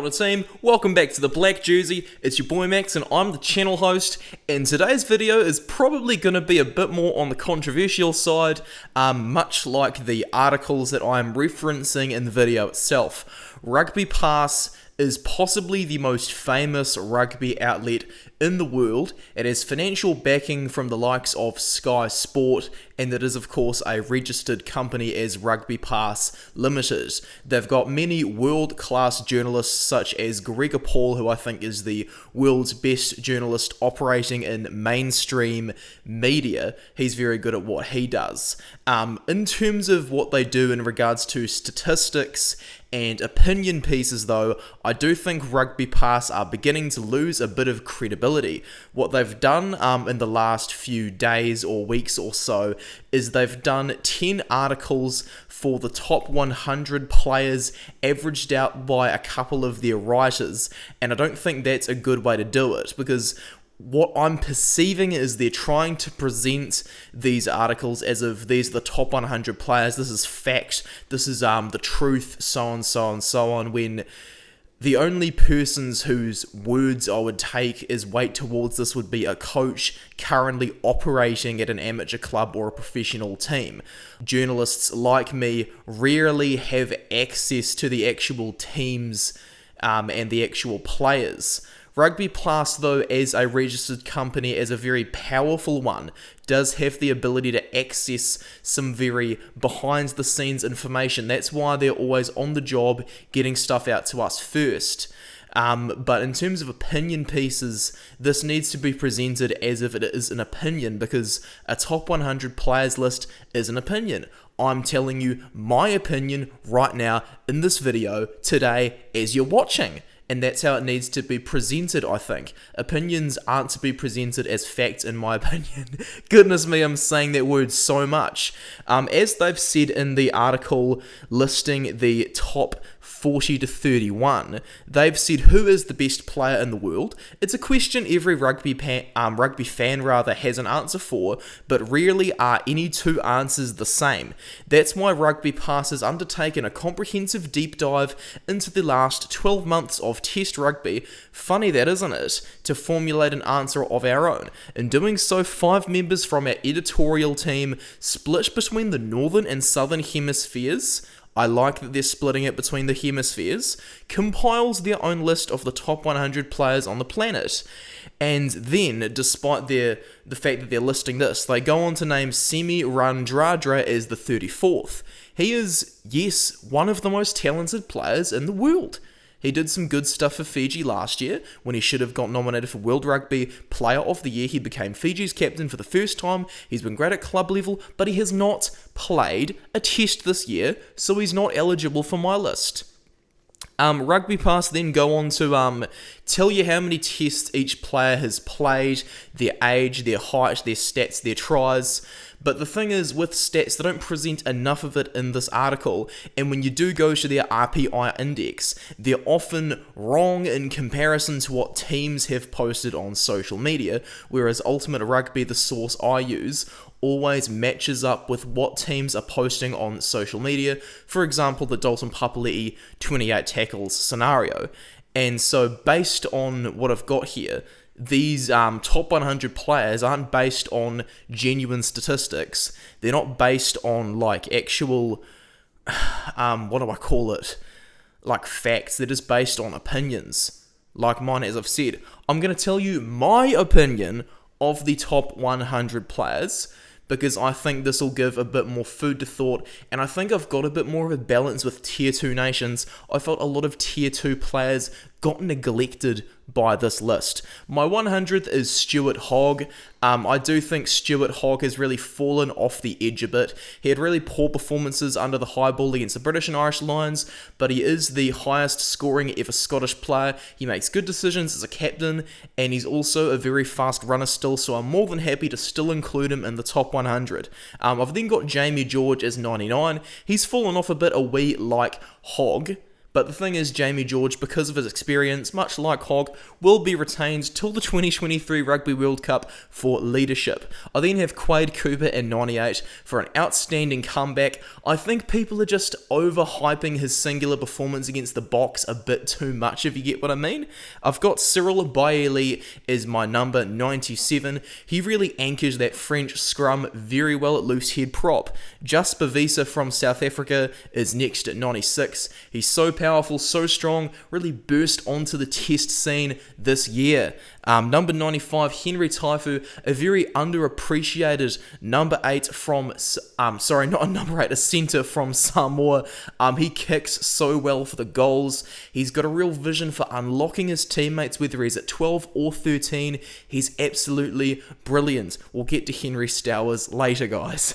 Kia ora team, welcome back to the Black Jersey. It's your boy Max and I'm the channel host, and today's video is probably going to be a bit more on the controversial side, much like the articles that I'm referencing in the video itself. RugbyPass is possibly the most famous rugby outlet in the world. It has financial backing from the likes of Sky Sport, and it is of course a registered company as RugbyPass Limited. They've got many world-class journalists such as Gregor Paul, who I think is the world's best journalist operating in mainstream media. He's very good at what he does. In terms of what they do in regards to statistics and opinion pieces though, I do think RugbyPass are beginning to lose a bit of credibility. What they've done in the last few days or weeks or so is they've done 10 articles for the top 100 players averaged out by a couple of their writers, and I don't think that's a good way to do it, because what I'm perceiving is they're trying to present these articles as if these are the top 100 players, this is fact, this is the truth, so on, so on, so on, when the only persons whose words I would take as weight towards this would be a coach currently operating at an amateur club or a professional team. Journalists like me rarely have access to the actual teams and the actual players. RugbyPass, though, as a registered company, as a very powerful one, does have the ability to access some very behind-the-scenes information. That's why they're always on the job getting stuff out to us first. But in terms of opinion pieces, this needs to be presented as if it is an opinion, because a top 100 players list is an opinion. I'm telling you my opinion right now in this video today as you're watching. And that's how it needs to be presented, I think. Opinions aren't to be presented as facts, in my opinion. Goodness me, I'm saying that word so much. As they've said in the article listing the top 40 to 31, they've said who is the best player in the world. It's a question every rugby fan has an answer for, but rarely are any two answers the same. That's why RugbyPass has undertaken a comprehensive deep dive into the last 12 months of Test rugby, funny that isn't it, to formulate an answer of our own. In doing so, 5 members from our editorial team, split between the northern and southern hemispheres, I like that they're splitting it between the hemispheres, compiles their own list of the top 100 players on the planet. And then, despite the fact that they're listing this, they go on to name Radradra as the 34th. He is, yes, one of the most talented players in the world. He did some good stuff for Fiji last year. When he should have got nominated for World Rugby Player of the Year, he became Fiji's captain for the first time. He's been great at club level, but he has not played a test this year, so he's not eligible for my list. RugbyPass then go on to tell you how many tests each player has played, their age, their height, their stats, their tries. But the thing is, with stats, they don't present enough of it in this article, and when you do go to their RPI index, they're often wrong in comparison to what teams have posted on social media, whereas Ultimate Rugby, the source I use, always matches up with what teams are posting on social media. For example, the Dalton Papali'i 28 tackles scenario. And so based on what I've got here, these top 100 players aren't based on genuine statistics. They're not based on like actual, what do I call it? Like facts. They're just based on opinions. Like mine, as I've said. I'm going to tell you my opinion of the top 100 players, because I think this will give a bit more food to thought, and I think I've got a bit more of a balance with Tier 2 nations. I felt a lot of Tier 2 players got neglected by this list. My 100th is Stuart Hogg. I do think Stuart Hogg has really fallen off the edge a bit. He had really poor performances under the high ball against the British and Irish Lions, but he is the highest scoring ever Scottish player. He makes good decisions as a captain, and he's also a very fast runner still, so I'm more than happy to still include him in the top 100. I've then got Jamie George as 99. He's fallen off a bit, a wee like Hogg, But the thing is, Jamie George, because of his experience, much like Hogg, will be retained till the 2023 Rugby World Cup for leadership. I then have Quade Cooper at 98 for an outstanding comeback. I think people are just overhyping his singular performance against the Box a bit too much, if you get what I mean. I've got Cyril Bailey as my number 97. He really anchors that French scrum very well at loose head prop. Jasper Wiese from South Africa is next at 96. He's so powerful, so strong, really burst onto the test scene this year. Number 95, Henry Taifu, a very underappreciated number 8 from, a centre from Samoa. He kicks so well for the goals. He's got a real vision for unlocking his teammates, whether he's at 12 or 13. He's absolutely brilliant. We'll get to Henry Stowers later, guys.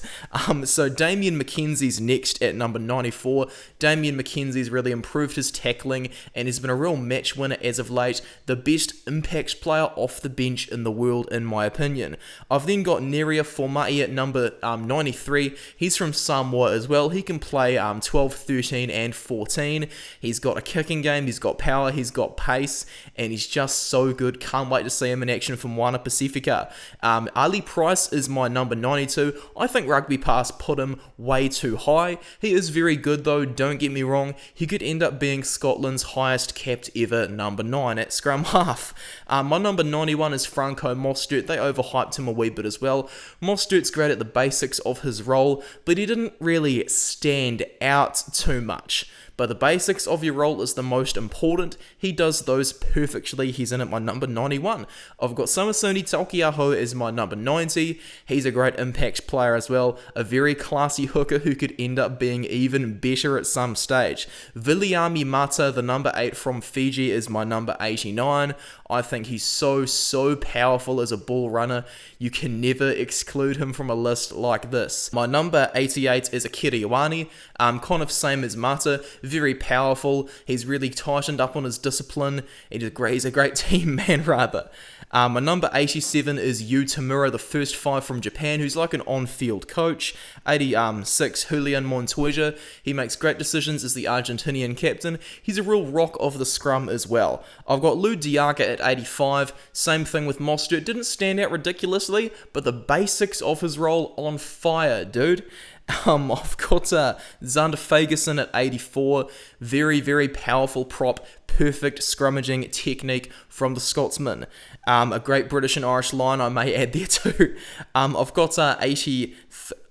So Damien McKenzie's next at number 94. Damien McKenzie's really improved his tackling and has been a real match winner as of late. The best impact player off the bench in the world, in my opinion. I've then got Neria Formai at number 93. He's from Samoa as well. He can play 12, 13 and 14. He's got a kicking game, he's got power, he's got pace, and he's just so good. Can't wait to see him in action for Moana Pacifica. Ali Price is my number 92. I think RugbyPass put him way too high. He is very good though, don't get me wrong. He could end up being Scotland's highest capped ever number 9 at scrum half. My number 91 is Franco Mostert. They overhyped him a wee bit as well. Mostert's great at the basics of his role, but he didn't really stand out too much. But the basics of your role is the most important. He does those perfectly. He's in at my number 91. I've got Samasoni Taukeiaho as my number 90. He's a great impact player as well. A very classy hooker who could end up being even better at some stage. Viliami Mata, the number 8 from Fiji, is my number 89. I think he's so powerful as a ball runner. You can never exclude him from a list like this. My number 88 is Akira Ioane. Kind of same as Mata. Very powerful. He's really tightened up on his discipline. He's a great team man, rather. My number 87 is Yu Tamura, the first 5 from Japan, who's like an on-field coach. 86, Julian Montoya. He makes great decisions as the Argentinian captain. He's a real rock of the scrum as well. I've got Lou Diaga at 85. Same thing with Mostert. Didn't stand out ridiculously, but the basics of his role on fire, dude. I've got Xander Fagerson at 84. Very powerful prop. Perfect scrummaging technique from the Scotsman. A great British and Irish line, I may add there too. I've got 83,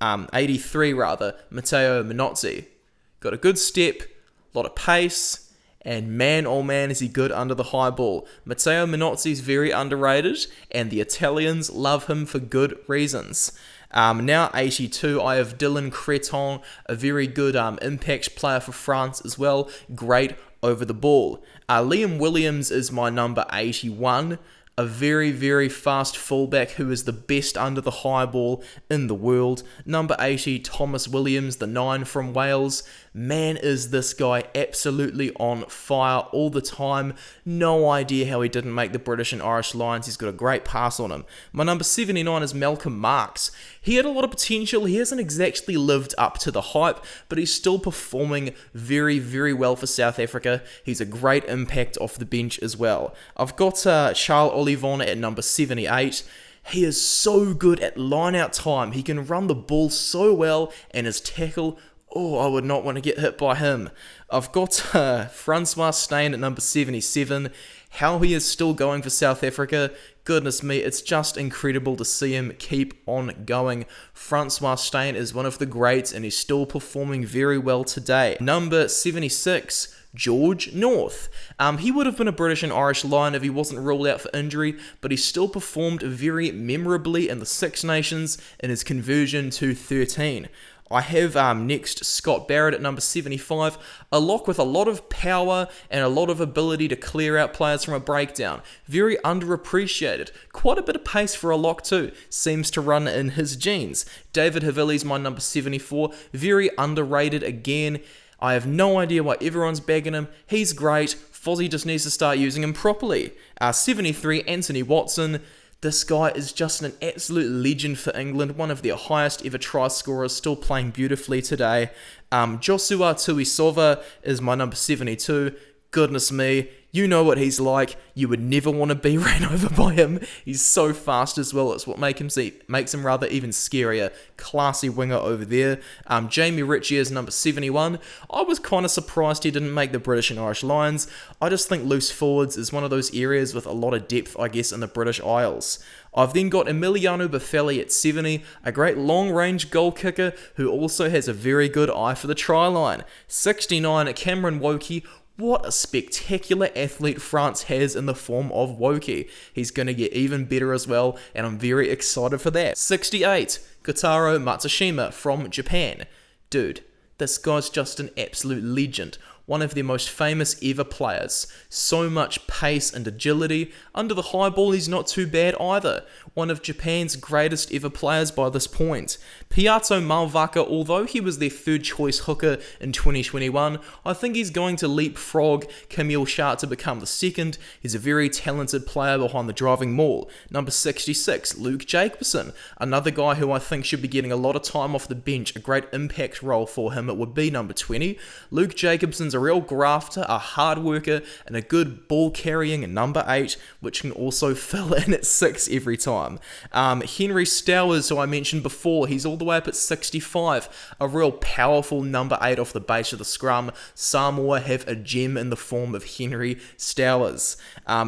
Matteo Minozzi. Got a good step, a lot of pace, and man, oh man, is he good under the high ball. Matteo Minozzi is very underrated, and the Italians love him for good reasons. Now 82, I have Dylan Creton, a very good impact player for France as well. Great over the ball. Liam Williams is my number 81. A very fast fullback who is the best under the high ball in the world. Number 80, Thomas Williams, the 9 from Wales. Man, is this guy absolutely on fire all the time. No idea how he didn't make the British and Irish lines. He's got a great pass on him. My number 79 is Malcolm Marks. He had a lot of potential. He hasn't exactly lived up to the hype, but he's still performing very well for South Africa. He's a great impact off the bench as well. I've got Charles Olivon at number 78. He is so good at line-out time. He can run the ball so well, and his tackle, oh, I would not want to get hit by him. I've got Francois Steyn at number 77. How he is still going for South Africa, goodness me, it's just incredible to see him keep on going. Francois Steyn is one of the greats, and he's still performing very well today. Number 76, George North. He would have been a British and Irish Lion if he wasn't ruled out for injury, but he still performed very memorably in the Six Nations in his conversion to 13. I have next Scott Barrett at number 75, a lock with a lot of power and a lot of ability to clear out players from a breakdown. Very underappreciated. Quite a bit of pace for a lock too. Seems to run in his genes. David Havili's my number 74. Very underrated again. I have no idea why everyone's bagging him. He's great. Fozzie just needs to start using him properly. 73, Anthony Watson. This guy is just an absolute legend for England, one of their highest ever try scorers, still playing beautifully today. Joshua Tuisova is my number 72. Goodness me, you know what he's like. You would never want to be ran over by him. He's so fast as well. It's what makes him rather even scarier. Classy winger over there. Jamie Ritchie is number 71. I was kind of surprised he didn't make the British and Irish Lions. I just think loose forwards is one of those areas with a lot of depth, I guess, in the British Isles. I've then got Emiliano Buffelli at 70, a great long-range goal kicker who also has a very good eye for the try line. 69, Cameron Wokey. What a spectacular athlete France has in the form of Wokey. He's going to get even better as well, and I'm very excited for that. 68, Kotaro Matsushima from Japan. Dude, this guy's just an absolute legend. One of their most famous ever players. So much pace and agility. Under the high ball, he's not too bad either. One of Japan's greatest ever players by this point. Piato Malvaka, although he was their third choice hooker in 2021, I think he's going to leapfrog Camille Sharp to become the second. He's a very talented player behind the driving maul. Number 66, Luke Jacobson. Another guy who I think should be getting a lot of time off the bench. A great impact role for him. It would be number 20. Luke Jacobson's a real grafter, a hard worker, and a good ball carrying number 8, which can also fill in at 6 every time. Henry Stowers, who I mentioned before, he's all the way up at 65, a real powerful number 8 off the base of the scrum. Samoa have a gem in the form of Henry Stowers.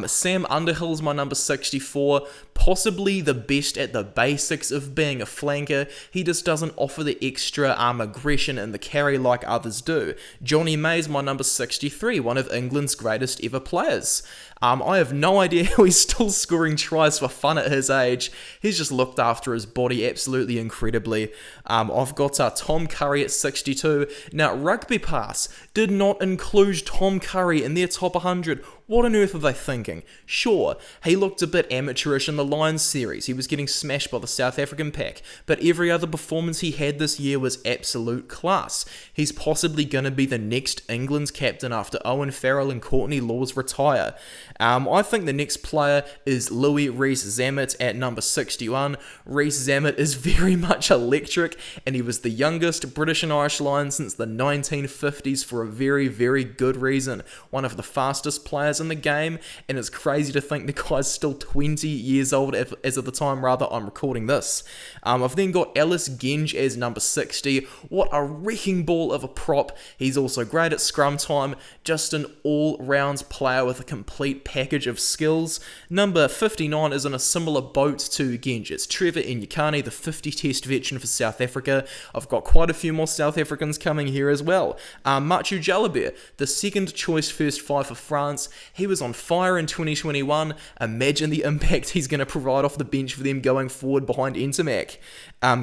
Sam Underhill's my number 64, possibly the best at the basics of being a flanker. He just doesn't offer the extra aggression and the carry like others do. Johnny May's my number 63, one of England's greatest ever players. I have no idea how he's still scoring tries for fun at his age. He's just looked after his body absolutely incredibly. I've got Tom Curry at 62. Now, RugbyPass did not include Tom Curry in their top 100. What on earth are they thinking? Sure, he looked a bit amateurish in the Lions series. He was getting smashed by the South African pack, but every other performance he had this year was absolute class. He's possibly going to be the next England's captain after Owen Farrell and Courtney Laws retire. I think the next player is Louis Rees-Zammit at number 61. Rees-Zammit is very much electric, and he was the youngest British and Irish Lion since the 1950s for a very, very good reason. One of the fastest players in the game, and it's crazy to think the guy's still 20 years old as of the time I'm recording this. I've then got Ellis Genge as number 60. What a wrecking ball of a prop. He's also great at scrum time, just an all-round player with a complete package of skills. Number 59 is in a similar boat to Genge. It's Trevor Inyekane, the 50-test veteran for South Africa. I've got quite a few more South Africans coming here as well. Machu Jalabert, the second choice first 5 for France. He was on fire in 2021. Imagine the impact he's going to provide off the bench for them going forward behind Intermac.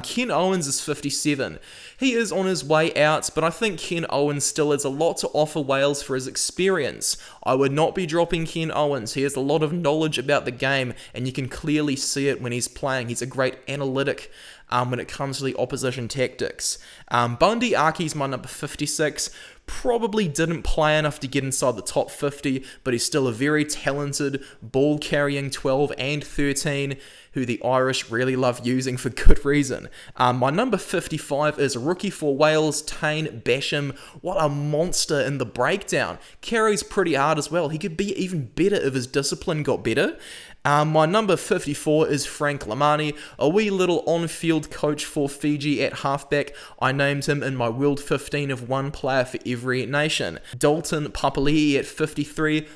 Ken Owens is 57. He is on his way out, but I think Ken Owens still has a lot to offer Wales for his experience. I would not be dropping Ken Owens. He has a lot of knowledge about the game, and you can clearly see it when he's playing. He's a great analytic when it comes to the opposition tactics. Bundy Aki's my number 56. Probably didn't play enough to get inside the top 50, but he's still a very talented ball-carrying 12 and 13 who the Irish really love using for good reason. My number 55 is a rookie for Wales, Tane Basham. What a monster in the breakdown. Carries pretty hard as well. He could be even better if his discipline got better. My number 54 is Frank Lamani, a wee little on-field coach for Fiji at halfback. I named him in my World 15 of one player for every nation. Dalton Papali'i at 53.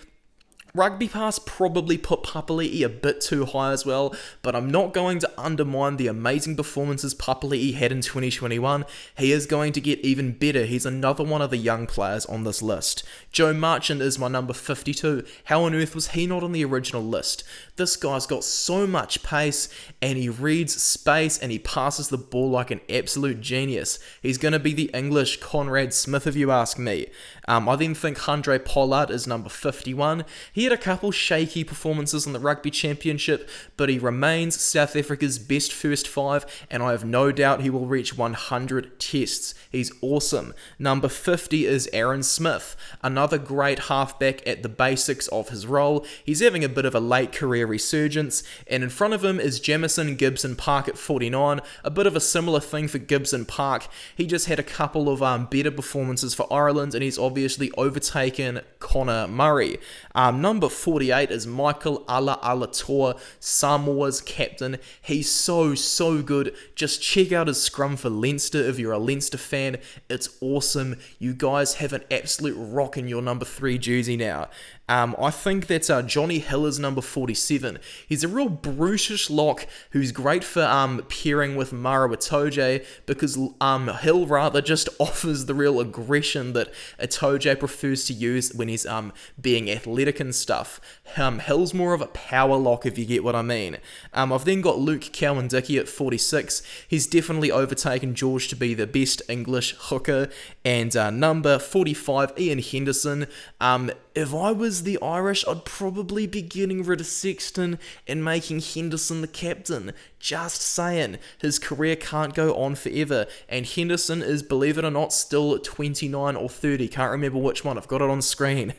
RugbyPass probably put Papali'i a bit too high as well, but I'm not going to undermine the amazing performances Papali'i had in 2021. He is going to get even better. He's another one of the young players on this list. Joe Marchant is my number 52. How on earth was he not on the original list? This guy's got so much pace, and he reads space, and he passes the ball like an absolute genius. He's going to be the English Conrad Smith, if you ask me. I then think Handré Pollard is number 51. He had a couple shaky performances in the Rugby Championship, but he remains South Africa's best first five, and I have no doubt he will reach 100 tests. He's awesome. Number 50 is Aaron Smith, another great halfback at the basics of his role. He's having a bit of a late career resurgence, and in front of him is Jamison Gibson Park at 49, a bit of a similar thing for Gibson Park. He just had a couple of better performances for Ireland, and he's obviously overtaken Connor Murray. Number 48 is Michael Ala'alatoa, Samoa's captain. He's so good. Just check out his scrum for Leinster if you're a Leinster fan. It's awesome. You guys have an absolute rock in your number 3 jersey now. I think that's Johnny Hill is number 47. He's a real brutish lock who's great for pairing with Mara Itoje, because Hill rather just offers the real aggression that Itoje prefers to use when he's being athletic and stuff. Hill's more of a power lock, if you get what I mean. I've then got Luke Cowan-Dickie at 46. He's definitely overtaken George to be the best English hooker. And number 45, Ian Henderson. If I was the Irish, I'd probably be getting rid of Sexton and making Henderson the captain. Just saying, his career can't go on forever, and Henderson is, believe it or not, still 29 or 30, can't remember which one, I've got it on screen.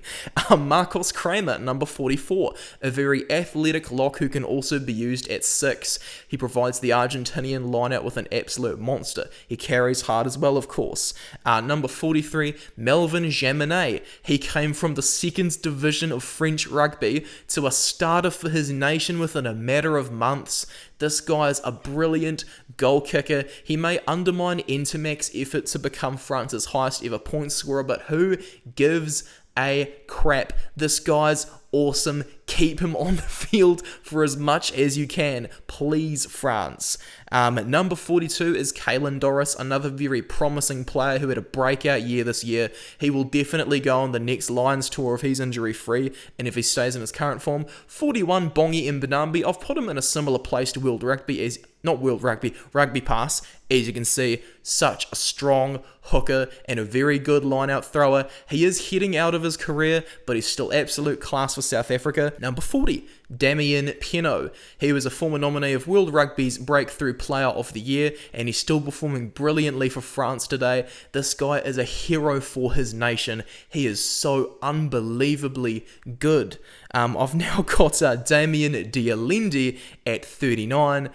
Marcos Kramer, number 44, a very athletic lock who can also be used at 6. He provides the Argentinian lineout with an absolute monster. He carries hard as well, of course. Number 43, Melvin Jaminet. He came from the second division of French rugby to a starter for his nation within a matter of months. This guy's a brilliant goal kicker. He may undermine Entomac's effort to become France's highest ever point scorer, but who gives a crap? This guy's awesome. Keep him on the field for as much as you can, please, France. Number 42 is Caelan Doris, another very promising player who had a breakout year this year. He will definitely go on the next Lions tour if he's injury-free and if he stays in his current form. 41, Bongi Mbonambi. I've put him in a similar place to World Rugby, RugbyPass. As you can see, such a strong hooker and a very good line-out thrower. He is heading out of his career, but he's still absolute class for South Africa. Number 40, Damien Penaud. He was a former nominee of World Rugby's Breakthrough Player of the Year, and he's still performing brilliantly for France today. This guy is a hero for his nation. He is so unbelievably good. I've now got Damien Dialendi at 39.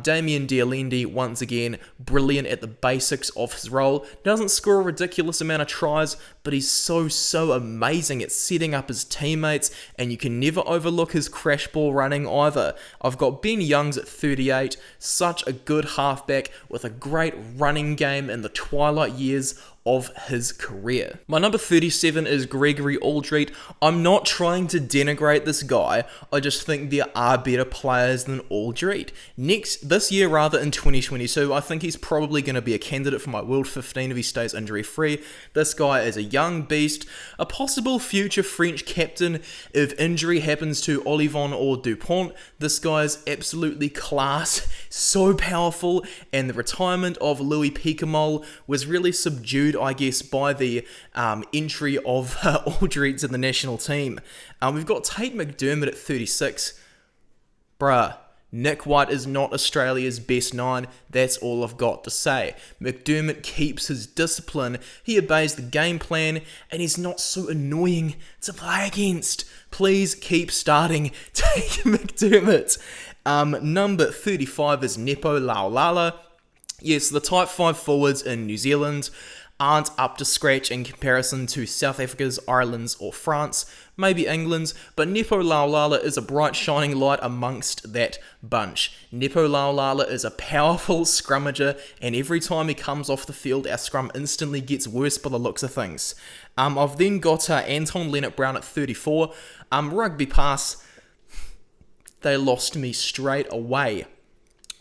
Damien Dialendi, once again, brilliant at the basics of his role. Doesn't score a ridiculous amount of tries, but he's so amazing at setting up his teammates, and you can never overlook his crash ball running either. I've got Ben Youngs at 38, such a good halfback with a great running game in the twilight years of his career. My number 37 is Gregory Aldred. I'm not trying to denigrate this guy, I just think there are better players than Aldred. This year, in 2022, I think he's probably going to be a candidate for my World 15 if he stays injury free. This guy is a young beast, a possible future French captain if injury happens to Olivon or Dupont. This guy's absolutely class, so powerful, and the retirement of Louis Picamol was really subdued, I guess, by the entry of Aldred to the national team. We've got Tate McDermott at 36. Bruh, Nick White is not Australia's best 9, that's all I've got to say. McDermott keeps his discipline, he obeys the game plan, and he's not so annoying to play against. Please keep starting Tate McDermott. Number 35 is Nepo Laulala. Yes, the type 5 forwards in New Zealand aren't up to scratch in comparison to South Africa's, Ireland's or France, maybe England's, but Nepo Laulala is a bright shining light amongst that bunch. Nepo Laulala is a powerful scrummager, and every time he comes off the field, our scrum instantly gets worse by the looks of things. I've then got Anton Lienert-Brown at 34. RugbyPass, they lost me straight away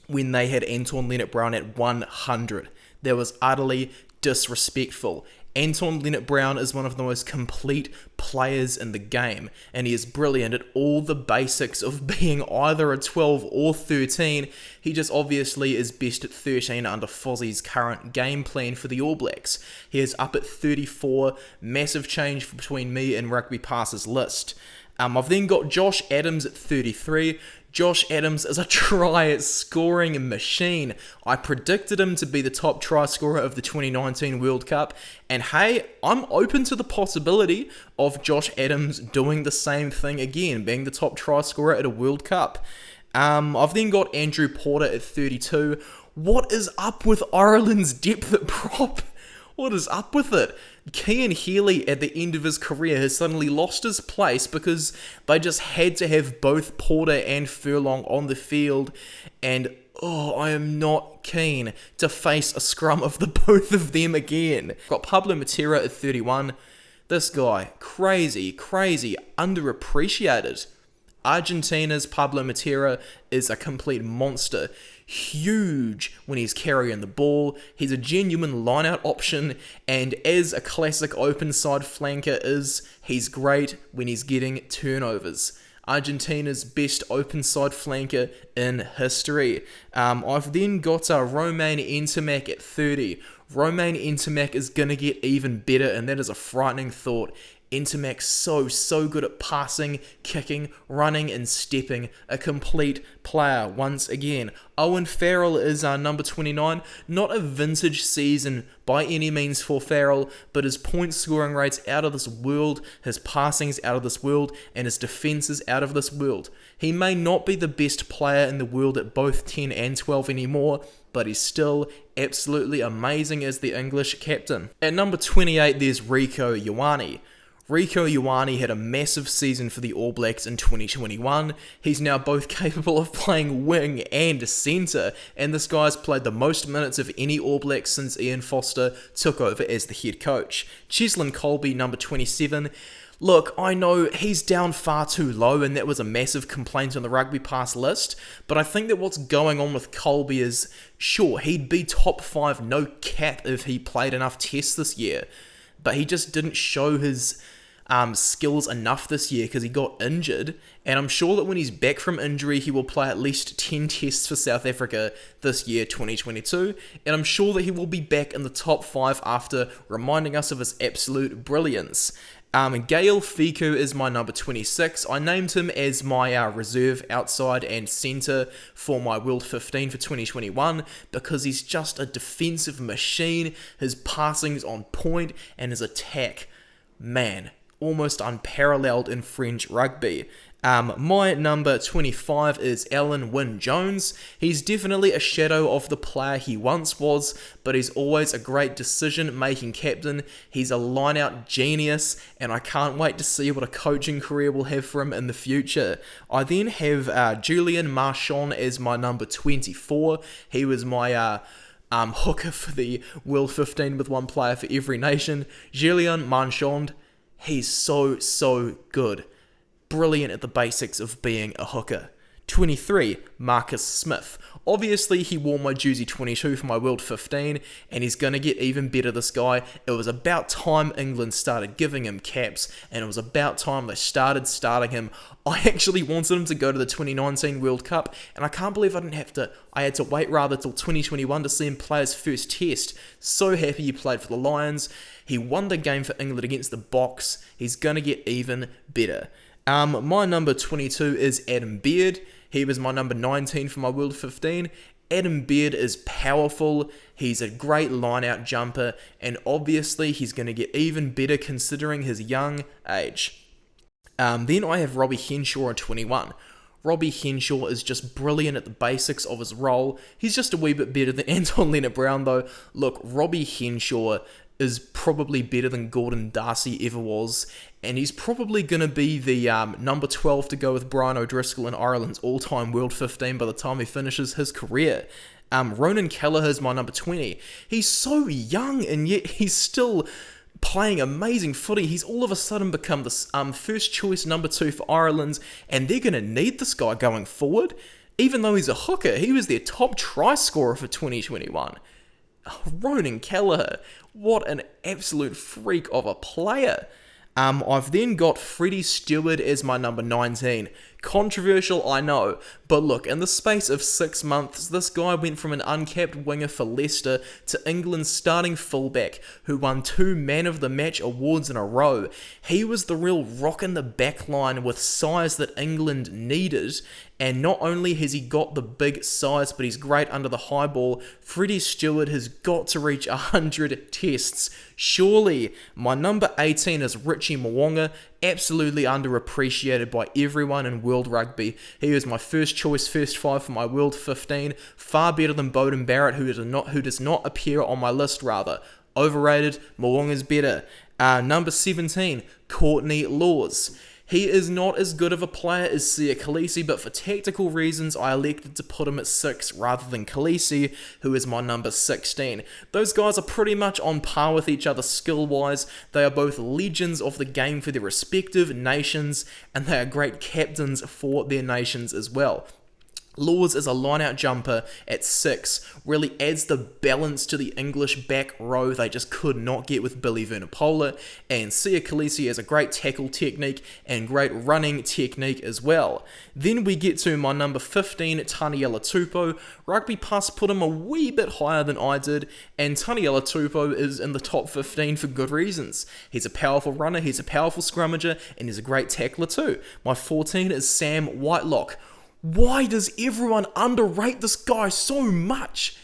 when they had Anton Lienert-Brown at 100. That was utterly disrespectful. Anton Lienert-Brown is one of the most complete players in the game, and he is brilliant at all the basics of being either a 12 or 13. He just obviously is best at 13 under Fozzie's current game plan for the All Blacks. He is up at 34, massive change between me and RugbyPass's list. I've then got Josh Adams at 33. Josh Adams is a try scoring machine. I predicted him to be the top try scorer of the 2019 World Cup, and hey, I'm open to the possibility of Josh Adams doing the same thing again, being the top try scorer at a World Cup. I've then got Andrew Porter at 32. What is up with Ireland's depth at prop? What is up with it? Cian Healy at the end of his career has suddenly lost his place because they just had to have both Porter and Furlong on the field, and I am not keen to face a scrum of the both of them again. Got Pablo Matera at 31. This guy, crazy, underappreciated. Argentina's Pablo Matera is a complete monster. Huge when he's carrying the ball. He's a genuine line-out option, and as a classic open side flanker is, he's great when he's getting turnovers. Argentina's best open side flanker in history. I've then got Romain Ntamack at 30. Romain Ntamack is going to get even better, and that is a frightening thought. Ntamack's so good at passing, kicking, running, and stepping. A complete player once again. Owen Farrell is our number 29. Not a vintage season by any means for Farrell, but his point scoring rate's out of this world, his passing's out of this world, and his defense is out of this world. He may not be the best player in the world at both 10 and 12 anymore, but he's still absolutely amazing as the English captain. At number 28, there's Rieko Ioane. Rieko Ioane had a massive season for the All Blacks in 2021. He's now both capable of playing wing and centre, and this guy's played the most minutes of any All Black since Ian Foster took over as the head coach. Cheslin Kolbe, number 27. Look, I know he's down far too low, and that was a massive complaint on the RugbyPass list, but I think that what's going on with Kolbe is, sure, he'd be top 5 no cap if he played enough tests this year, but he just didn't show his skills enough this year because he got injured, and I'm sure that when he's back from injury he will play at least 10 tests for South Africa this year, 2022, and I'm sure that he will be back in the top 5 after reminding us of his absolute brilliance. Gael Fiku is my number 26. I named him as my reserve outside and centre for my World 15 for 2021 because he's just a defensive machine. His passing's on point and his attack, man, almost unparalleled in French rugby. My number 25 is Alan Wynne-Jones. He's definitely a shadow of the player he once was, but he's always a great decision-making captain. He's a line-out genius, and I can't wait to see what a coaching career we'll have for him in the future. I then have Julian Marchand as my number 24. He was my hooker for the World 15 with one player for every nation. Julian Marchand, he's so good. Brilliant at the basics of being a hooker. 23, Marcus Smith. Obviously, he wore my jersey 22 for my World 15, and he's going to get even better, this guy. It was about time England started giving him caps, and it was about time they started starting him. I actually wanted him to go to the 2019 World Cup, and I can't believe I had to wait rather till 2021 to see him play his first test. So happy he played for the Lions. He won the game for England against the Box. He's going to get even better. My number 22 is Adam Beard. He was my number 19 for my World 15. Adam Beard is powerful, he's a great line-out jumper, and obviously he's going to get even better considering his young age. Then I have Robbie Henshaw at 21. Robbie Henshaw is just brilliant at the basics of his role. He's just a wee bit better than Anton Lienert-Brown though. Look, Robbie Henshaw is probably better than Gordon Darcy ever was, and he's probably going to be the number 12 to go with Brian O'Driscoll in Ireland's all-time World 15 by the time he finishes his career. Ronan Kelleher is my number 20. He's so young, and yet he's still playing amazing footy. He's all of a sudden become the first choice number 2 for Ireland, and they're going to need this guy going forward. Even though he's a hooker, he was their top try scorer for 2021. Ronan Kelleher, what an absolute freak of a player. I've then got Freddie Stewart as my number 19. Controversial, I know, but look, in the space of 6 months, this guy went from an uncapped winger for Leicester to England's starting fullback, who won 2 Man of the Match awards in a row. He was the real rock in the back line with size that England needed, and not only has he got the big size, but he's great under the high ball. Freddie Stewart has got to reach 100 tests. Surely, my number 18 is Richie Mo'unga, absolutely underappreciated by everyone in World Rugby. He was my first choice, first 5 for my World 15, far better than Beauden Barrett, who does not appear on my list rather. Overrated, Mo'unga's better. Number 17, Courtney Laws. He is not as good of a player as Sia Khaleesi, but for tactical reasons, I elected to put him at 6 rather than Khaleesi, who is my number 16. Those guys are pretty much on par with each other skill-wise. They are both legends of the game for their respective nations, and they are great captains for their nations as well. Laws is a line-out jumper at 6, really adds the balance to the English back row they just could not get with Billy Vunipola, and Sia Khaleesi has a great tackle technique and great running technique as well. Then we get to my number 15, Taniela Tupou. RugbyPass put him a wee bit higher than I did, and Taniela Tupou is in the top 15 for good reasons. He's a powerful runner, he's a powerful scrummager, and he's a great tackler too. My 14 is Sam Whitelock. Why does everyone underrate this guy so much?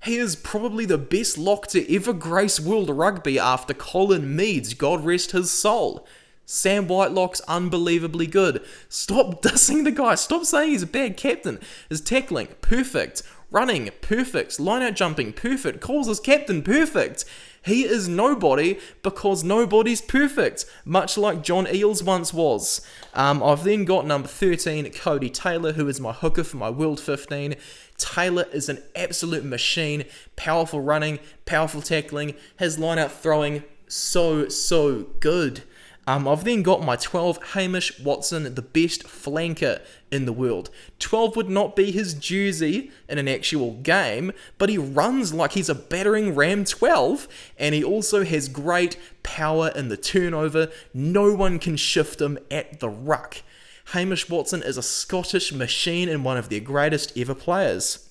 He is probably the best lock to ever grace World Rugby after Colin Meads, God rest his soul. Sam Whitelock's unbelievably good. Stop dissing the guy. Stop saying he's a bad captain. His tackling, perfect. Running, perfect. Line-out jumping, perfect. Calls his captain, perfect. He is nobody because nobody's perfect, much like John Eales once was. I've then got number 13, Cody Taylor, who is my hooker for my World 15. Taylor is an absolute machine, powerful running, powerful tackling, his line-out throwing, so good. I've then got my 12, Hamish Watson, the best flanker in the world. 12 would not be his jersey in an actual game, but he runs like he's a battering ram 12, and he also has great power in the turnover. No one can shift him at the ruck. Hamish Watson is a Scottish machine and one of their greatest ever players.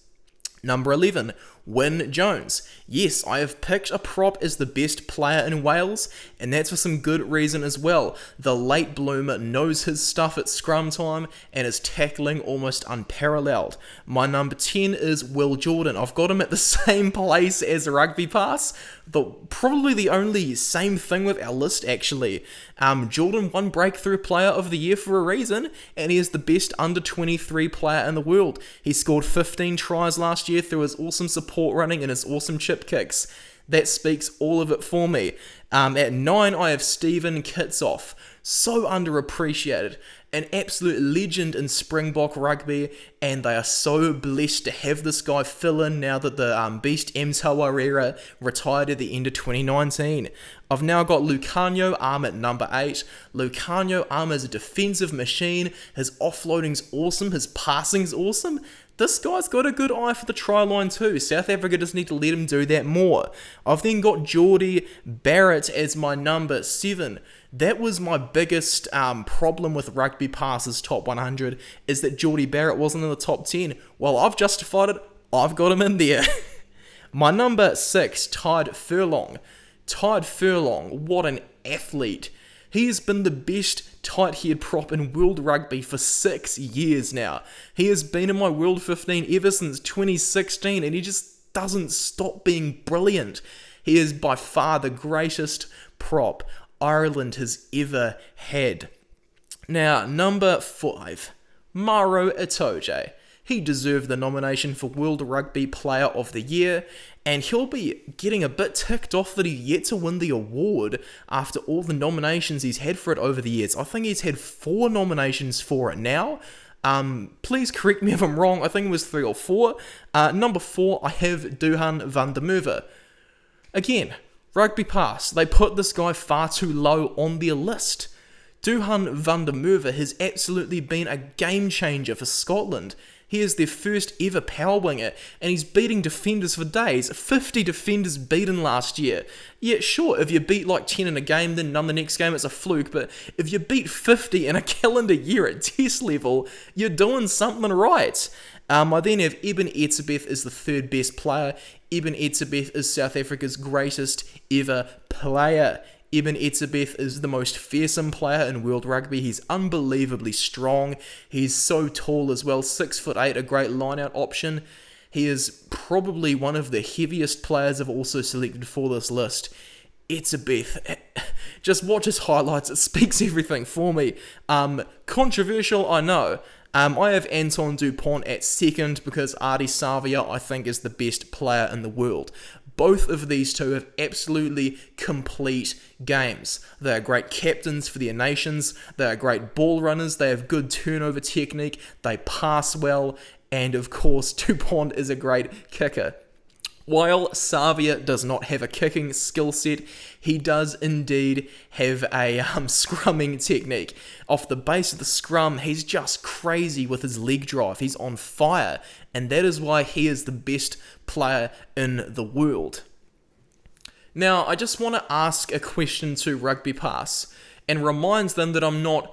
Number 11, Wyn Jones. Yes, I have picked a prop as the best player in Wales, and that's for some good reason as well. The late bloomer knows his stuff at scrum time, and is tackling almost unparalleled. My number 10 is Will Jordan. I've got him at the same place as RugbyPass, probably the only same thing with our list actually. Jordan won Breakthrough Player of the Year for a reason, and he is the best under 23 player in the world. He scored 15 tries last year through his awesome support running and his awesome chip kicks. That speaks all of it for me. At 9, I have Stephen Kitsoff. So underappreciated. An absolute legend in Springbok rugby, and they are so blessed to have this guy fill in now that the beast Mtawarira retired at the end of 2019. I've now got Lucanio Arm at number 8. Lucanio Arm is a defensive machine. His offloading's awesome. His passing's awesome. This guy's got a good eye for the try line too. South Africa just need to let him do that more. I've then got Geordie Barrett as my number 7. That was my biggest problem with RugbyPass's top 100, is that Geordie Barrett wasn't in the top 10. Well, I've justified it. I've got him in there. My number 6, Tide Furlong. Tide Furlong, what an athlete. He has been the best tight head prop in World Rugby for 6 years now. He has been in my World 15 ever since 2016, and he just doesn't stop being brilliant. He is by far the greatest prop Ireland has ever had. Now, number 5, Maro Itoje. He deserved the nomination for World Rugby Player of the Year, and he'll be getting a bit ticked off that he's yet to win the award after all the nominations he's had for it over the years. I think he's had 4 nominations for it now. Please correct me if I'm wrong, I think it was 3 or 4. Number 4, I have Duhan van der Merwe. Again, RugbyPass, they put this guy far too low on their list. Duhan van der Merwe has absolutely been a game changer for Scotland. He is their first ever power winger, and he's beating defenders for days. 50 defenders beaten last year. Yeah, sure, if you beat like 10 in a game, then none the next game, it's a fluke, but if you beat 50 in a calendar year at test level, you're doing something right. I then have Eben Etzebeth as the third best player. Eben Etzebeth is South Africa's greatest ever player. Eben Etzebeth is the most fearsome player in World Rugby. He's unbelievably strong. He's so tall as well, 6'8", a great line-out option. He is probably one of the heaviest players I've also selected for this list. Etzebeth, just watch his highlights, it speaks everything for me. Controversial, I know. I have Anton Dupont at second because Ardie Savea, I think, is the best player in the world. Both of these two have absolutely complete games. They are great captains for their nations, they are great ball runners, they have good turnover technique, they pass well, and of course Dupont is a great kicker. While Savea does not have a kicking skill set, he does indeed have a scrumming technique. Off the base of the scrum, he's just crazy with his leg drive. He's on fire, and that is why he is the best player in the world. Now, I just want to ask a question to RugbyPass, and reminds them that I'm not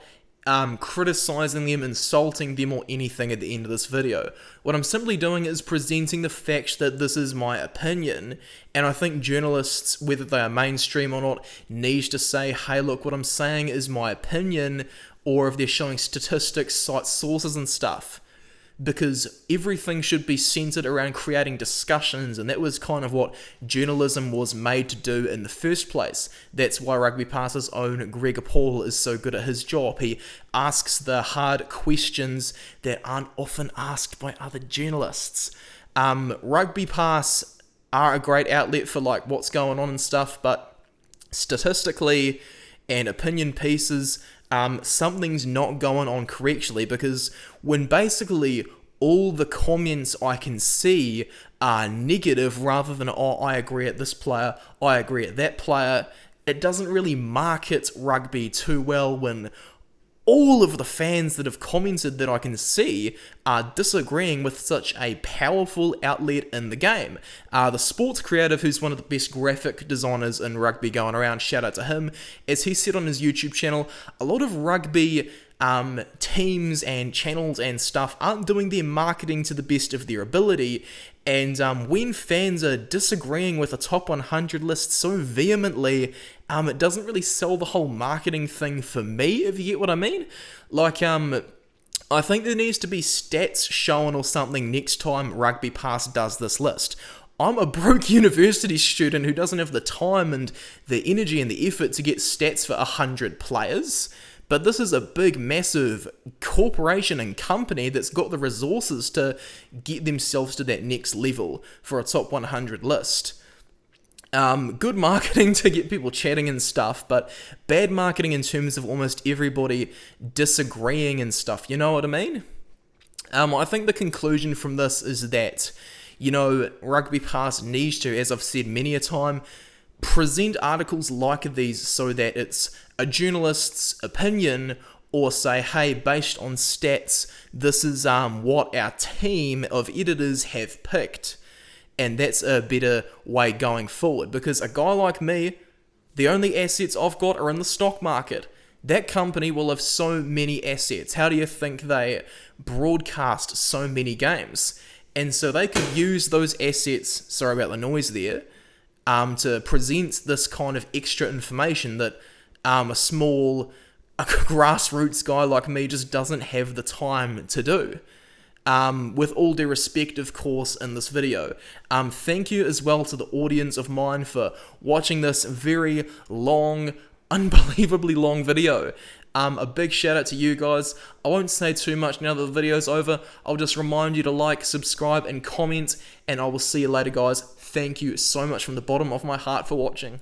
criticizing them, insulting them, or anything at the end of this video. What I'm simply doing is presenting the fact that this is my opinion, and I think journalists, whether they are mainstream or not, need to say, hey look, what I'm saying is my opinion, or if they're showing statistics, cite sources and stuff. Because everything should be centered around creating discussions, and that was kind of what journalism was made to do in the first place. That's why RugbyPass's own Greg Paul is so good at his job. He asks the hard questions that aren't often asked by other journalists. RugbyPass are a great outlet for like what's going on and stuff, but statistically and opinion pieces, something's not going on correctly, because when basically all the comments I can see are negative rather than, oh, I agree at this player, I agree at that player, it doesn't really market rugby too well when all of the fans that have commented that I can see are disagreeing with such a powerful outlet in the game. The sports creative, who's one of the best graphic designers in rugby going around, shout out to him, as he said on his YouTube channel, a lot of rugby teams and channels and stuff aren't doing their marketing to the best of their ability, and when fans are disagreeing with a top 100 list so vehemently, it doesn't really sell the whole marketing thing for me, if you get what I mean. Like, I think there needs to be stats shown or something next time RugbyPass does this list. I'm a broke university student who doesn't have the time and the energy and the effort to get stats for 100 players. But this is a big, massive corporation and company that's got the resources to get themselves to that next level for a top 100 list. Good marketing to get people chatting and stuff, but bad marketing in terms of almost everybody disagreeing and stuff, you know what I mean? I think the conclusion from this is that, you know, RugbyPass needs to, as I've said many a time, present articles like these so that it's a journalist's opinion, or say, hey, based on stats, this is what our team of editors have picked, and that's a better way going forward. Because a guy like me, the only assets I've got are in the stock market. That company will have so many assets. How do you think they broadcast so many games? And so they could use those assets, sorry about the noise there, to present this kind of extra information that a grassroots guy like me just doesn't have the time to do. With all due respect, of course, in this video. Thank you as well to the audience of mine for watching this very long, unbelievably long video. A big shout out to you guys. I won't say too much now that the video's over. I'll just remind you to like, subscribe, and comment, and I will see you later, guys. Thank you so much from the bottom of my heart for watching.